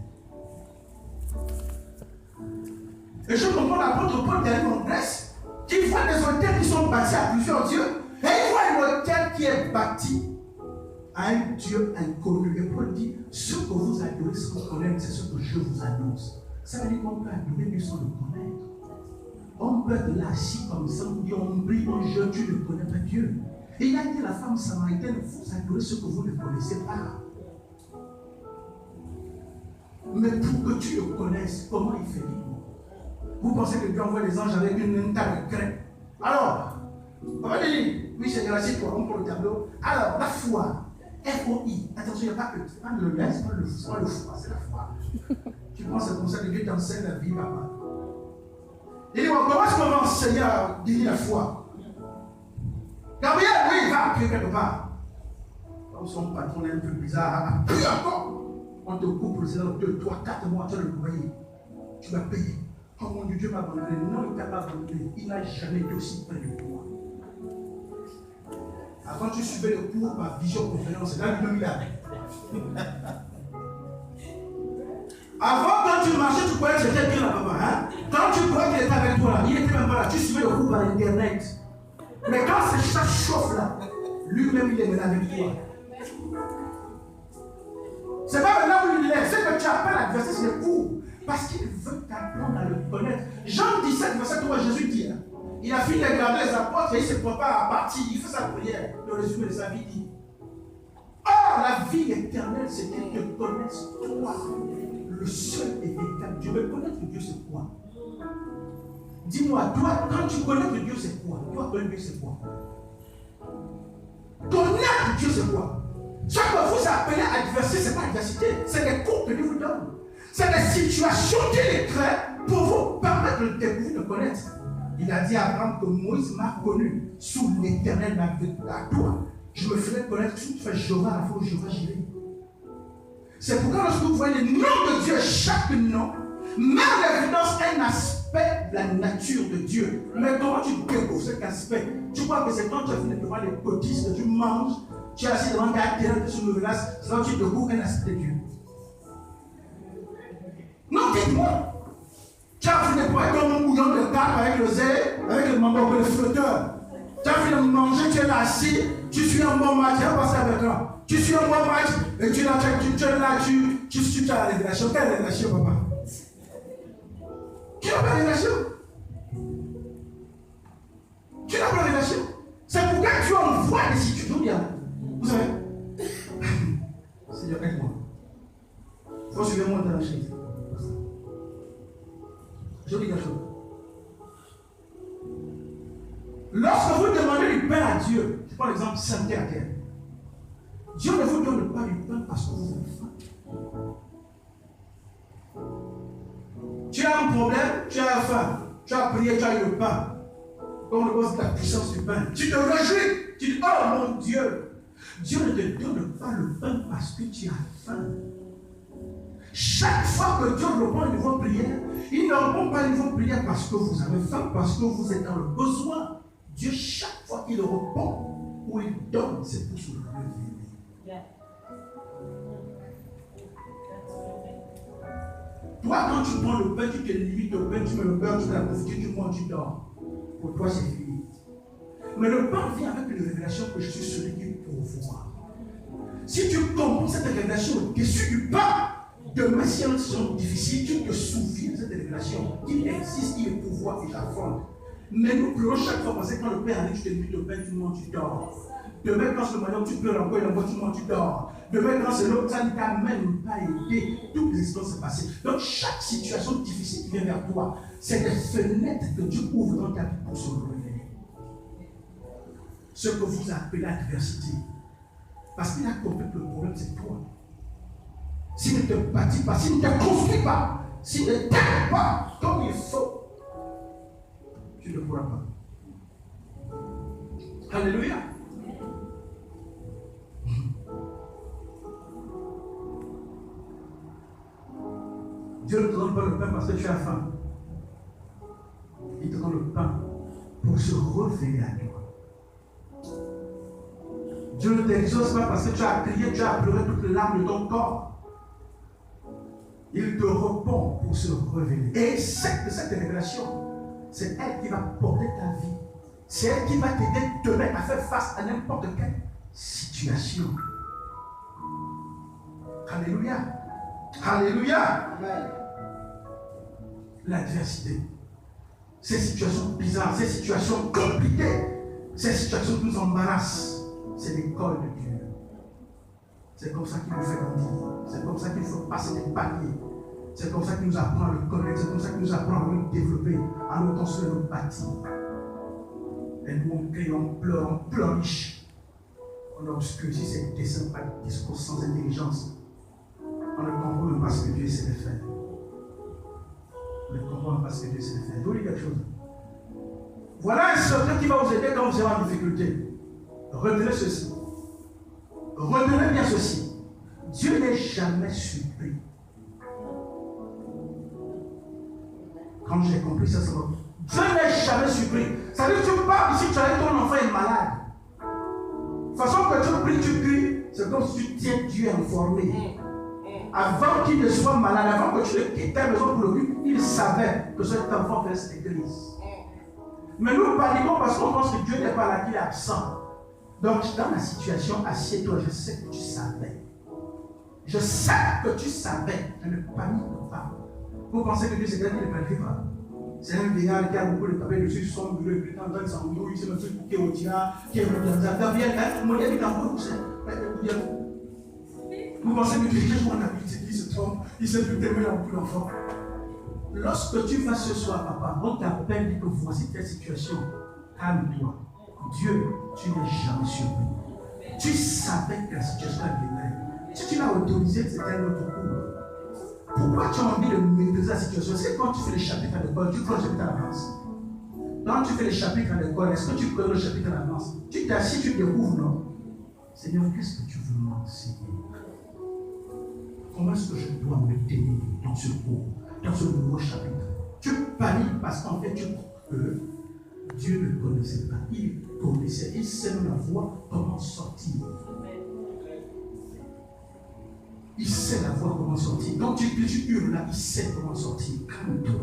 Et je comprends l'apôtre Paul qui arrive en Grèce, qui voit des hôtels qui sont bâtis à plusieurs dieux, et il voit un hôtel qui est bâti à un Dieu inconnu. Et Paul dit, ce que vous adorez, ce que vous connaissez, c'est ce que je vous annonce. Ça veut dire qu'on peut adorer mais sans le connaître. On peut être là assis comme ça, on dit, on prie, on jeûne, tu ne connais pas Dieu. Et il a dit à la femme samaritaine, vous adorez ce que vous ne connaissez pas. Mais pour que tu le connaisses, comment il fait vivre? Vous pensez que Dieu envoie les anges avec une table de craie? Alors, on va dire, oui Seigneur, assieds-toi, on prend le tableau. Alors, la foi, F-O-I, attention, il n'y a pas que, c'est pas le lait, c'est pas le foie, c'est la foi. Tu penses c'est pour ça que Dieu t'enseigne la vie, papa. Il dit, comment est-ce qu'on va enseigner à dire la foi? Gabriel, oui, il va appuyer quelque part. Comme son patron est un peu bizarre, appuie encore. On te coupe le salaire de 2, 3, 4 mois, tu as le loyer. Tu vas payer. Oh mon Dieu, Dieu m'a abandonné. Non, il ne t'a pas abandonné. Il n'a jamais été aussi près de toi. Avant, tu suivais le cours par visioconférence. Là, lui-même, il a. Avant, quand tu marchais, tu croyais que c'était bien là-bas. Hein? Quand tu croyais qu'il était avec toi, là, il n'était même pas là. Tu suivais le cours par Internet. Mais quand ça chauffe là, lui-même, il est là avec toi. C'est pas maintenant où il est. C'est que tu appelles l'adversaire, c'est le cours. Parce qu'il veut t'apprendre à le connaître. Jean 17, verset 3, Jésus dit, hein, il a fini de garder les apôtres et il se prépare à partir. Il fait sa prière. Le résumé de sa vie dit, or, la vie éternelle, c'est qu'il te connaisse toi, le seul et véritable Dieu. Mais connaître Dieu, c'est quoi? Dis-moi, toi, quand tu connais Dieu, c'est quoi? Toi, connaître Dieu, c'est quoi? Connaître Dieu, c'est quoi? Ce que vous appelez adversité, ce n'est pas adversité, c'est des cours que Dieu vous donne. C'est des situations qu'il crée pour vous permettre de découvrir, de connaître. Il a dit à Abraham que Moïse m'a connu sous l'éternel à toi. Je me ferai connaître sous Jéhovah, la fois où Jéhovah j'irai. C'est pourquoi lorsque vous voyez le nom de Dieu, chaque nom met en évidence un aspect de la nature de Dieu. Mais comment tu découvres cet aspect? Tu crois que c'est quand tu as fini devant les potistes, tu manges, tu es assis devant ta terre, sur le glace, c'est là où tu découvres un aspect de Dieu. Non, dites-moi. Tu as fini de boire ton bouillon de carpe avec le zé, avec le mambo, le flotteur. Tu as fini de manger, tu es là assis, tu suis un bon match, tu vas passer avec toi. Tu suis un bon match, et tu es là, tu as la révélation. Quelle révélation, papa? Tu n'as pas la révélation? Tu n'as pas la révélation? C'est pourquoi tu envoies des situations bien. Vous savez? Seigneur, aide-moi. Il faut suivre moi dans la chaise. Je dis quelque chose. Lorsque vous demandez du pain à Dieu, je prends l'exemple simple à terre. Dieu ne vous donne pas du pain parce que vous avez faim. Tu as un problème, tu as faim, tu as prié, tu as eu le pain. Comme le boss de la puissance du pain. Tu te réjouis, tu dis, oh mon Dieu. Dieu ne te donne pas le pain parce que tu as faim. Chaque fois que Dieu répond à une voix prière, il ne répond pas à une voix prière parce que vous avez faim, parce que vous êtes dans le besoin. Dieu, chaque fois qu'il répond ou il donne, c'est pour se révéler. Toi, quand tu prends le pain, tu te limites au pain, tu mets le beurre, tu mets la confiture, tu manges, tu dors. Pour toi, c'est fini. Mais le pain vient avec une révélation que je suis celui qui pourvoit. Si tu comprends cette révélation au-dessus du pain, demain, si il y a une situation difficile, tu te souviens de cette révélation. Il existe, il est pouvoir et j'affronte. Mais nous pleurons chaque fois parce que quand le pain arrive, tu te limites au pain, tu manges, tu dors. Demain, quand c'est le malheur, tu pleures encore, il envoie, tu manges, tu dors. Demain, quand c'est l'autre, ça ne t'a même pas aidé. Toutes les histoires se passent. Donc, chaque situation difficile qui vient vers toi, c'est des fenêtres que Dieu ouvre dans ta vie pour se révéler. Ce que vous appelez l'adversité. Parce qu'il a compris que le problème, c'est toi. S'il ne te bâtit pas, s'il ne te construit pas, s'il ne t'aide pas comme il faut, tu ne pourras pas. Alléluia. Dieu ne te donne pas le pain parce que tu as faim. Il te donne le pain pour se révéler à toi. Dieu ne t'exauce pas parce que tu as crié, tu as pleuré toutes les larmes de ton corps. Il te répond pour se révéler. Et cette révélation, c'est elle qui va porter ta vie. C'est elle qui va t'aider demain à faire face à n'importe quelle situation. Alléluia. Alléluia. L'adversité. Ces situations bizarres, ces situations compliquées, ces situations qui nous embarrassent, c'est l'école de Dieu. C'est comme ça qu'il nous fait grandir. C'est comme ça qu'il faut passer des paliers. C'est comme ça qu'il nous apprend à le connaître. C'est comme ça qu'il nous apprend à le développer, à le construire, à le bâtir. Et nous, on crie, on pleure, on pleurniche. On obscurcit ses desseins par des discours sans intelligence. On ne comprend même pas ce que Dieu essaie de faire. On ne comprend même pas ce que Dieu essaie de faire. Je vous dis quelque chose. Voilà un secret qui va vous aider quand vous êtes en difficulté. Retenez ceci. Retenez bien ceci. Dieu n'est jamais surpris. Quand j'ai compris ça, c'est bon. Dieu n'est jamais surpris. Ça veut dire que tu pars ici, tu as dit ton enfant est malade. De toute façon que tu pries, tu cries, c'est comme si tu tiens Dieu informé. Avant qu'il ne soit malade, avant que tu le quittes ta maison pour le but, il savait que cet enfant fait cette église. Mais nous paniquons parce qu'on pense que Dieu n'est pas là, qu'il est absent. Donc, dans la situation, assieds-toi, je sais que tu savais. Je sais que tu savais. Je ne panique pas. Vous pensez que Dieu c'est quelqu'un qui ne planifie pas? C'est un vieillard qui a beaucoup de papiers dessus sur son bureau, et puis quand il s'en il sait même qui est au tir, qui est au tir. Vous pensez que Dieu, mon ami, il se trompe, il sait plus t'aimer dans beaucoup d'enfants. Lorsque tu vas ce soir, papa, on t'appelle, dit que voici ta situation, calme-toi. Dieu, tu n'es jamais surpris. Tu savais que la situation viendrait. Si tu l'as autorisé, c'était un autre cours. Pourquoi tu as envie de maîtriser la situation? C'est quand tu fais les chapitres à l'école, tu prends le chapitre à l'avance. Quand tu fais les chapitres à l'école, est-ce que tu prends le chapitre à l'avance? Tu t'assieds, tu découvres, non? Seigneur, qu'est-ce que tu veux m'enseigner? Comment est-ce que je dois me tenir dans ce cours, dans ce nouveau chapitre? Tu paniques parce qu'en fait, tu crois que Dieu ne connaissait pas. Il connaissait, il sait la voie, comment sortir. Il sait la voie, comment sortir. Donc tu hurles là, il sait comment sortir. Calme-toi.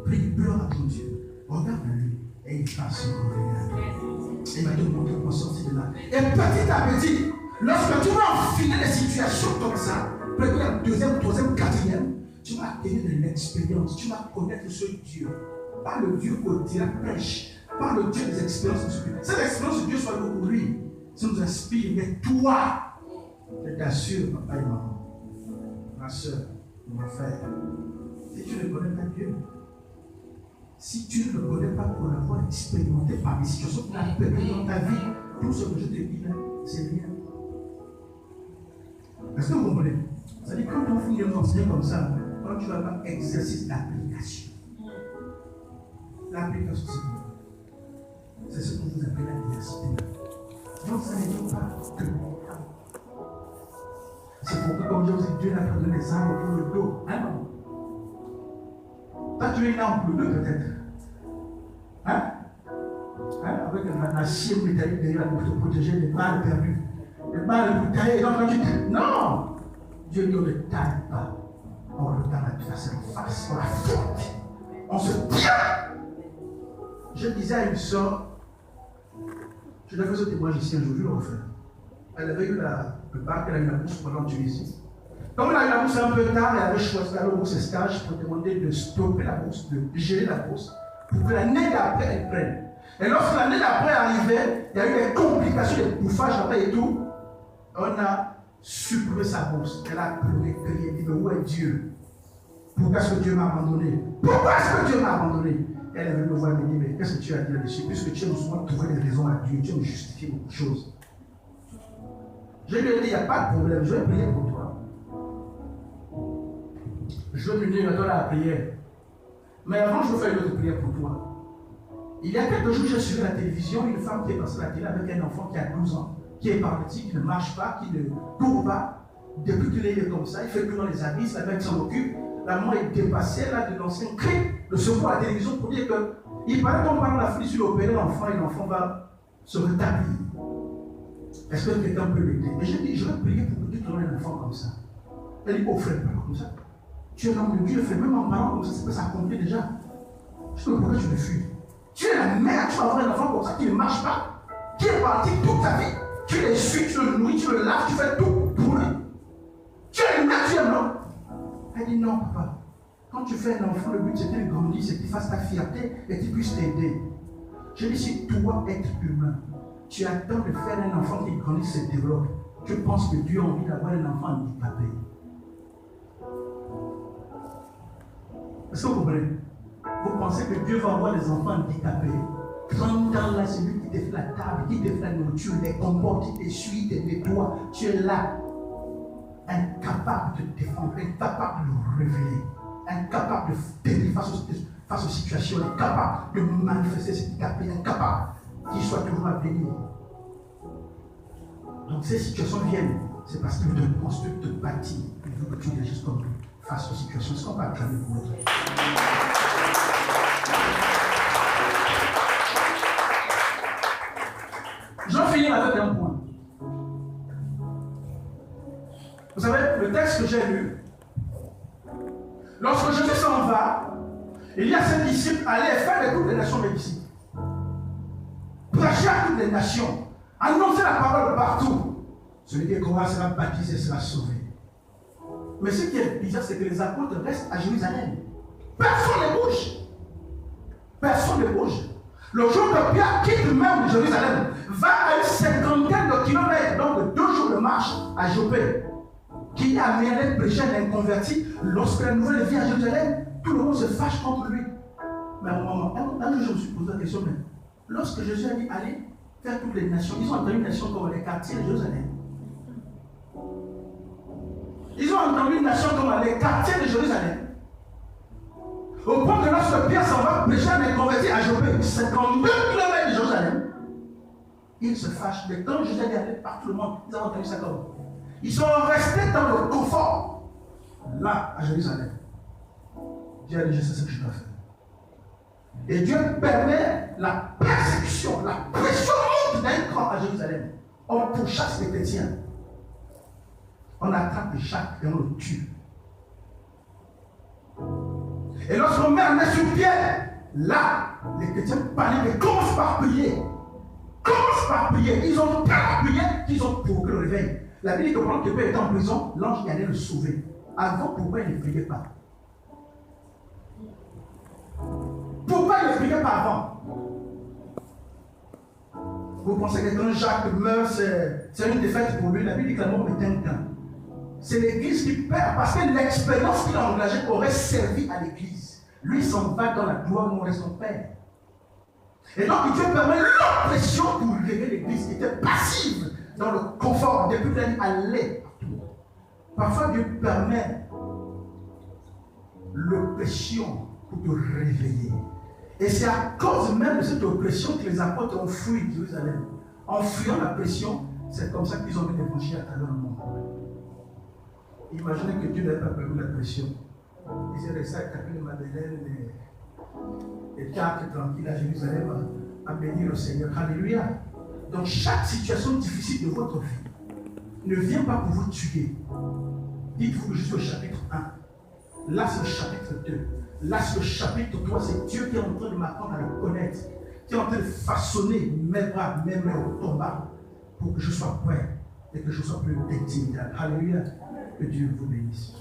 Prie, pleure à ton Dieu. Regarde à lui et il va se réveiller. Et il va te montrer comment sortir de là. Et petit à petit, lorsque tu vas enfiler des situations comme ça, peut-être deuxième, troisième, quatrième, tu vas acquérir de l'expérience. Tu vas connaître ce Dieu. Pas le Dieu qui prêche. Pas le Dieu des expériences. Cette expérience de Dieu soit pour lui. Ça nous inspire. Mais toi, je t'assure, papa et maman, ma soeur, mon frère, si tu ne connais pas Dieu, si tu ne le connais pas pour l'avoir expérimenté par les situations que tu as vécues dans ta vie, tout ce que je te dis là, c'est rien. Est-ce que vous comprenez? C'est-à-dire quand on finit de nous enseigner comme ça, quand tu vas faire exercice d'application, l'application c'est ce qu'on vous appelle l'université. Donc ça n'est pas que c'est pourquoi, comme je vous ai dit, Dieu n'a pas donné des armes pour le dos. Hein, non? Toi, tu es une arme pour le dos, peut-être. Hein? Avec un acier métallique derrière pour te protéger des balles perdues. Les balles pour tailler. Non! Dieu ne le taille pas. On le taille l'adversaire en face. On la faute. On se tient. Je disais à une soeur, je l'ai fait ce témoignage ici un jour, je le refais. Elle avait eu le bac, elle a eu la bourse pendant Tunisie. Comme elle a eu la bourse un peu tard, elle avait choisi d'aller au bourse stage pour demander de stopper la bourse, de gérer la bourse, pour que l'année d'après, elle prenne. Et lorsque l'année d'après arrivait, il y a eu des complications, des bouffages après et tout. On a supprimé sa bourse. Elle a pleuré, crié, dit, mais où est Dieu? Pourquoi est-ce que Dieu m'a abandonné? Pourquoi est-ce que Dieu m'a abandonné? Elle est venue me voir et me dit, mais qu'est-ce que tu as dit là-dessus? Puisque tu aimes souvent trouver des raisons à Dieu, tu aimes justifier beaucoup de choses. Je lui ai dit, il n'y a pas de problème, je vais prier pour toi. Je vais venir à la prière. Mais avant, je vais faire une autre prière pour toi. Il y a quelques jours, j'ai suivi la télévision, une femme qui est passée à la télé avec un enfant qui a 12 ans, qui est paralytique, qui ne marche pas, qui ne court pas. Depuis qu'il est comme ça, il fait que dans les abysses, la mère s'en occupe. La maman est dépassée, elle a de l'ancien cri, le secours à la télévision pour dire que il paraît qu'on parle de la fille sur l'opérer l'enfant et l'enfant va se rétablir. Est-ce que quelqu'un peut l'aider? Et j'ai dit, je vais prier pour que Dieu te donne un enfant comme ça. Elle dit, oh frère, parle comme ça. Tu es l'homme de Dieu, fait même en parlant comme ça, c'est pas ça accomplir déjà. Je sais pas pourquoi tu le fuis. Tu es la mère, tu vas avoir un enfant comme ça qui ne marche pas, qui est parti toute ta vie. Tu les suis, tu le nourris, tu le laves, tu fais tout pour lui. Tu es une mère, tu es un homme. Elle dit non, papa. Quand tu fais un enfant, le but c'est qu'il grandisse, c'est qu'il fasse ta fierté et qu'il puisse t'aider. Je dis, si toi, être humain, tu attends de faire un enfant qui grandisse et se développe, tu penses que Dieu a envie d'avoir un enfant handicapé. Est-ce que vous comprenez? Vous pensez que Dieu va avoir des enfants handicapés? 30 ans là, c'est lui qui te fait la table, qui te fait la nourriture, les comporte, qui t'essuie, qui te nettoie. Tu es là, incapable de te défendre, incapable de le révéler, incapable de t'aider face aux situations, incapable de manifester ce handicapé, incapable qu'il soit toujours à venir. Donc ces situations viennent, c'est parce qu'il veut te construire, te bâtir, il veut que tu réagisses comme lui face aux situations. Est-ce qu'on va acclamer pour notre j'ai lu, lorsque Jésus s'en va, il y a ses disciples, allez faire de toutes les nations mes disciples. Prêcher à toutes les nations, annoncer la parole partout. Celui qui croira sera baptisé, sera sauvé. Mais ce qui est bizarre, c'est que les apôtres restent à Jérusalem. Personne ne bouge. Personne ne bouge. Le jour que Pierre quitte même de Jérusalem, va à une cinquantaine de kilomètres, donc de 2 jours de marche à Jopé, qui a amené à prêcher à l'inconverti. Lorsque la nouvelle vient à Jérusalem, tout le monde se fâche contre lui. Mais à un moment, un jour je me suis posé la question, mais lorsque Jésus a dit allez faire toutes les nations, ils ont entendu une nation comme les quartiers de Jérusalem. Ils ont entendu une nation comme les quartiers de Jérusalem. Au point que lorsque Pierre s'en va prêcher à l'inconverti à Jopé, 52 km de Jérusalem, ils se fâchent. Mais quand Jésus est allé par tout le monde, ils ont entendu ça comme. Ils sont restés dans le confort, là, à Jérusalem. Dieu a dit, je sais ce que je dois faire. Et Dieu permet la persécution, la pression monte d'un cran à Jérusalem. On pourchasse les chrétiens. On attrape Jacques et on le tue. Et lorsqu'on met un main sur Pierre, là, les chrétiens paniquent et commencent par prier. Commencent par prier. Ils ont tellement prié qu'ils ont provoqué le réveil. La Bible dit que pendant que Pierre était en prison, l'ange allait le sauver. Avant, pourquoi il ne priait pas? Pourquoi il ne priait pas avant? Vous pensez que quand Jacques meurt, c'est une défaite pour lui? La Bible dit que la mort est un gain. C'est l'Église qui perd parce que l'expérience qu'il a engagée aurait servi à l'Église. Lui s'en va dans la gloire, nous on reste son Père. Et donc Dieu permet l'oppression pour réveiller l'Église qui était passive dans le confort. Depuis qu'elle dit allez. Parfois Dieu permet l'oppression pour te réveiller. Et c'est à cause même de cette oppression que les apôtres ont fui Jérusalem. En fuyant la pression, c'est comme ça qu'ils ont mis l'évangile à travers le monde. Imaginez que Dieu n'avait pas permis la pression. Ils étaient restés à taper de Madeleine et quatre tranquilles à Jérusalem à bénir le Seigneur. Alléluia. Donc chaque situation difficile de votre vie ne vient pas pour vous tuer. Dites-vous que je suis au chapitre 1. Là c'est le chapitre 2. Là c'est le chapitre 3. C'est Dieu qui est en train de m'apprendre à le connaître. Qui est en train de façonner mes bras, mes mains au combat pour que je sois prêt et que je sois plus intimidable. Alléluia. Que Dieu vous bénisse.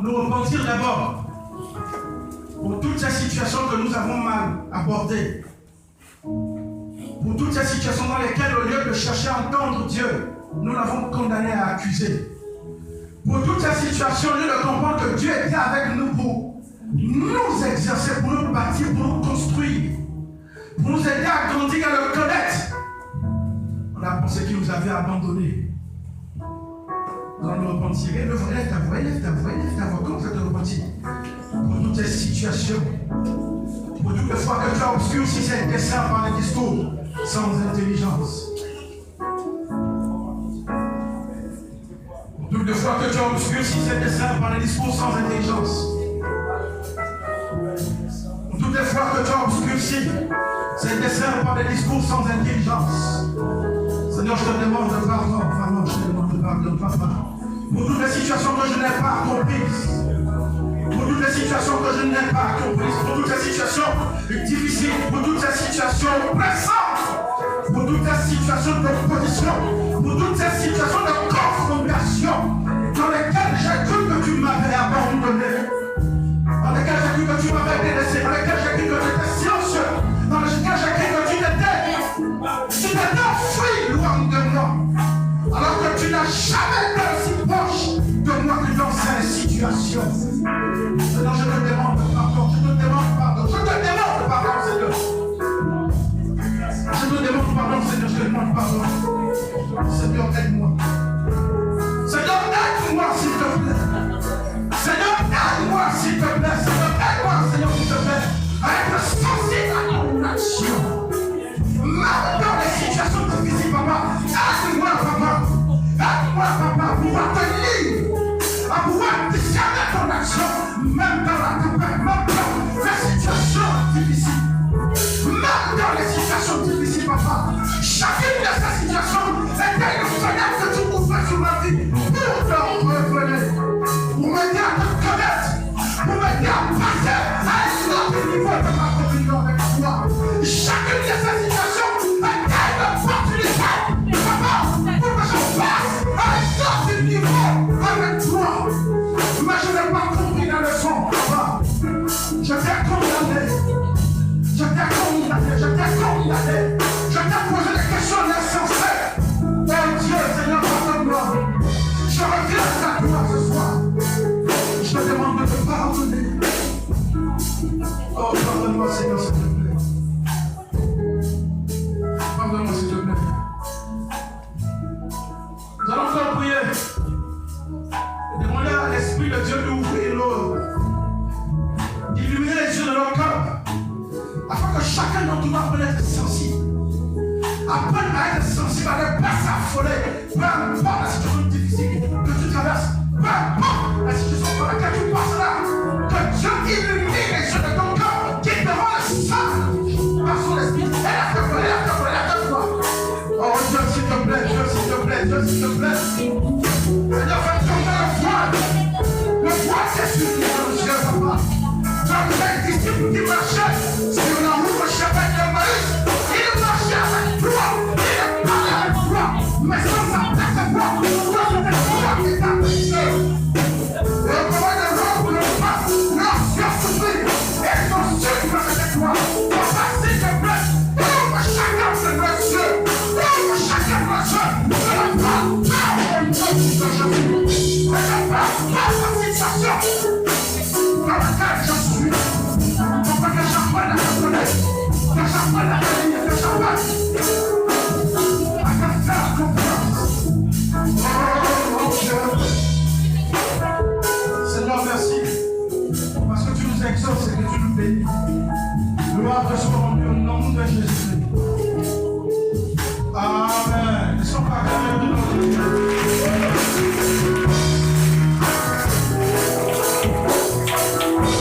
Nous repentir d'abord pour toutes ces situations que nous avons mal abordées, pour toutes ces situations dans lesquelles, au lieu de chercher à entendre Dieu, nous l'avons condamné à accuser, pour toutes ces situations, au lieu de comprendre que Dieu était avec nous pour nous exercer, pour nous bâtir, pour nous construire, pour nous aider à grandir, à le connaître. On a pensé qu'il nous avait abandonnés. Nous allons nous repentir. Élève ta voix, élève ta voix, élève ta voix. Comment ça te repentir? Pour toutes ces situations, pour toutes les fois que tu as obscurci ces dessins par les discours sans intelligence. Pour toutes les fois que tu as obscurci ces dessins par les discours sans intelligence. Pour toutes les fois que tu as obscurci ces dessins par les discours sans intelligence. Seigneur, je te demande pardon, vraiment, je te demande pardon, papa. Pour toutes les situations que je n'ai pas comprises, pour toutes les situations que je n'ai pas comprises, pour toutes les situations difficiles, pour toutes ces situations pressantes, pour toutes ces situations d'opposition, pour toutes ces situations de confrontation, dans lesquelles j'ai cru que tu m'avais abandonné, dans lesquelles j'ai cru que tu m'avais délaissé, dans lesquelles j'ai cru que tu étais silencieux, dans lesquelles j'ai cru que tu t'étais enfui loin de moi. Alors que tu n'as jamais été aussi proche de moi que dans ces situations. Seigneur, je te demande pardon, je te demande pardon, je te demande pardon, Seigneur. Je te demande pardon, Seigneur, je te demande pardon. Seigneur, aide pardonner. Oh, pardonne-moi, Seigneur, s'il te plaît. Pardonne-moi, s'il te plaît. Nous allons encore prier. Et demander à l'Esprit de Dieu d'ouvrir l'eau, d'illuminer les yeux de notre cœur, afin que chacun d'entre nous apprenne à être sensible. Apprenne à être sensible, à ne pas s'affoler. Peu importe la situation difficile que tu traverses, peu importe la situation par laquelle tu passes là, que Dieu illumine les yeux de ton cœur, qui te rend le sang par son esprit. Élève-toi. Oh Dieu, s'il te plaît, Dieu, s'il te plaît, Dieu, s'il te plaît. Seigneur, fais tomber le voile. Le voile, c'est suffisant, Dieu, papa. Comme les disciples qui marchaient sur la route au chemin de Maïs, ils marchaient avec toi, ils parlaient avec toi, mais sans s'apercevoir que c'était toi qui t'appelais. Et comment les robes ne pas leur souffrir et son sucre c'était toi. Papa, s'il te plaît, ouvre chacun de nos yeux, ouvre chacun de nos yeux, de la part, au nom de Jésus. Et de par la situation dans laquelle je suis, pourquoi que j'apprenne à te connaître, que j'apprenne à te lire, que j'apprenne à te faire confiance. Oh Dieu. Seigneur, merci, parce que tu nous exauces et que tu nous bénis. Gloire te soit rendue au nom de Jésus. Amen.